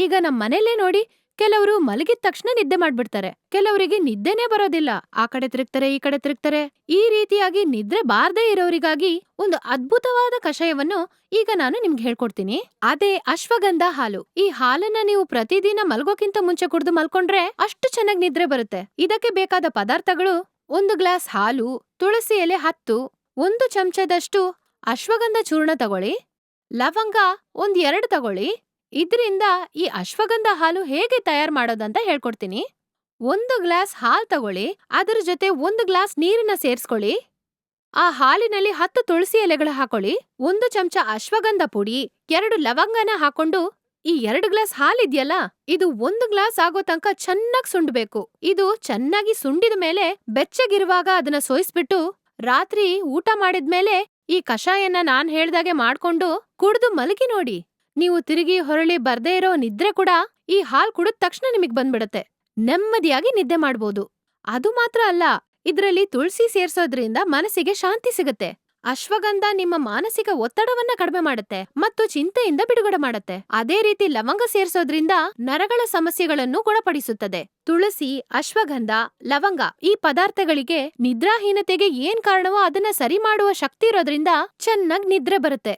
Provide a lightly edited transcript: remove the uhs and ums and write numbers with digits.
ಈಗ ನಮ್ ಮನೇಲೇ ನೋಡಿ, ಕೆಲವರು ಮಲಗಿದ ತಕ್ಷಣ ನಿದ್ದೆ ಮಾಡ್ಬಿಡ್ತಾರೆ. ಕೆಲವರಿಗೆ ನಿದ್ದೆನೇ ಬರೋದಿಲ್ಲ. ಆ ಕಡೆ ತಿರುಗ್ತಾರೆ, ಈ ಕಡೆ ತಿರುಗ್ತಾರೆ. ಈ ರೀತಿಯಾಗಿ ನಿದ್ರೆ ಬಾರ್ದೇ ಇರೋರಿಗಾಗಿ ಒಂದು ಅದ್ಭುತವಾದ ಕಷಾಯವನ್ನು ಈಗ ನಾನು ನಿಮ್ಗೆ ಹೇಳ್ಕೊಡ್ತೀನಿ. ಅದೇ ಅಶ್ವಗಂಧ ಹಾಲು. ಈ ಹಾಲನ್ನ ನೀವು ಪ್ರತಿದಿನ ಮಲ್ಗೋಕ್ಕಿಂತ ಮುಂಚೆ ಕುಡ್ದು ಮಲ್ಕೊಂಡ್ರೆ ಅಷ್ಟು ಚೆನ್ನಾಗಿ ನಿದ್ರೆ ಬರುತ್ತೆ. ಇದಕ್ಕೆ ಬೇಕಾದ ಪದಾರ್ಥಗಳು: 1 ಗ್ಲಾಸ್ ಹಾಲು, ತುಳಸಿ ಎಲೆ 10, 1 ಚಮಚದಷ್ಟು ಅಶ್ವಗಂಧ ಚೂರ್ಣ ತಗೊಳ್ಳಿ, ಲವಂಗ 2 ತಗೊಳ್ಳಿ. ಇದ್ರಿಂದ ಈ ಅಶ್ವಗಂಧ ಹಾಲು ಹೇಗೆ ತಯಾರು ಮಾಡೋದಂತ ಹೇಳ್ಕೊಡ್ತೀನಿ. 1 ಗ್ಲಾಸ್ ಹಾಲ್ ತಗೊಳ್ಳಿ, ಅದರ ಜೊತೆ 1 ಗ್ಲಾಸ್ ನೀರನ್ನ ಸೇರಿಸ್ಕೊಳ್ಳಿ. ಆ ಹಾಲಿನಲ್ಲಿ 10 ತುಳಸಿ ಎಲೆಗಳು ಹಾಕೊಳ್ಳಿ, 1 ಚಮಚ ಅಶ್ವಗಂಧ ಪುಡಿ, 2 ಲವಂಗನ ಹಾಕೊಂಡು ಈ 2 ಗ್ಲಾಸ್ ಹಾಲಿದ್ಯಲ್ಲ, ಇದು 1 ಗ್ಲಾಸ್ ಆಗೋ ತನಕ ಚೆನ್ನಾಗಿ ಸುಂಡ್ಬೇಕು. ಇದು ಚೆನ್ನಾಗಿ ಸುಂಡಿದ ಮೇಲೆ ಬೆಚ್ಚಗಿರುವಾಗ ಅದನ್ನ ಸೋಯಿಸ್ಬಿಟ್ಟು ರಾತ್ರಿ ಊಟ ಮಾಡಿದ್ಮೇಲೆ ಈ ಕಷಾಯನ ನಾನ್ ಹೇಳ್ದಾಗೆ ಮಾಡ್ಕೊಂಡು ಕುಡ್ದು ಮಲಗಿ ನೋಡಿ. ನೀವು ತಿರುಗಿ ಹೊರಳಿ ಬರ್ದೇ ಇರೋ ನಿದ್ರೆ ಕೂಡ ಈ ಹಾಲ್ ಕುಡಿದ ತಕ್ಷಣ ನಿಮಗ್ ಬಂದ್ಬಿಡತ್ತೆ. ನೆಮ್ಮದಿಯಾಗಿ ನಿದ್ದೆ ಮಾಡ್ಬೋದು. ಅದು ಮಾತ್ರ ಅಲ್ಲ, ಇದ್ರಲ್ಲಿ ತುಳಸಿ ಸೇರ್ಸೋದ್ರಿಂದ ಮನಸ್ಸಿಗೆ ಶಾಂತಿ ಸಿಗುತ್ತೆ. ಅಶ್ವಗಂಧ ನಿಮ್ಮ ಮಾನಸಿಕ ಒತ್ತಡವನ್ನ ಕಡಿಮೆ ಮಾಡುತ್ತೆ ಮತ್ತು ಚಿಂತೆಯಿಂದ ಬಿಡುಗಡೆ ಮಾಡುತ್ತೆ. ಅದೇ ರೀತಿ ಲವಂಗ ಸೇರ್ಸೋದ್ರಿಂದ ನರಗಳ ಸಮಸ್ಯೆಗಳನ್ನು ಗುಣಪಡಿಸುತ್ತದೆ. ತುಳಸಿ, ಅಶ್ವಗಂಧ, ಲವಂಗ ಈ ಪದಾರ್ಥಗಳಿಗೆ ನಿದ್ರಾಹೀನತೆಗೆ ಏನ್ ಕಾರಣವೋ ಅದನ್ನ ಸರಿ ಮಾಡುವ ಶಕ್ತಿ ಇರೋದ್ರಿಂದ ಚೆನ್ನಾಗ್ ನಿದ್ರೆ ಬರುತ್ತೆ.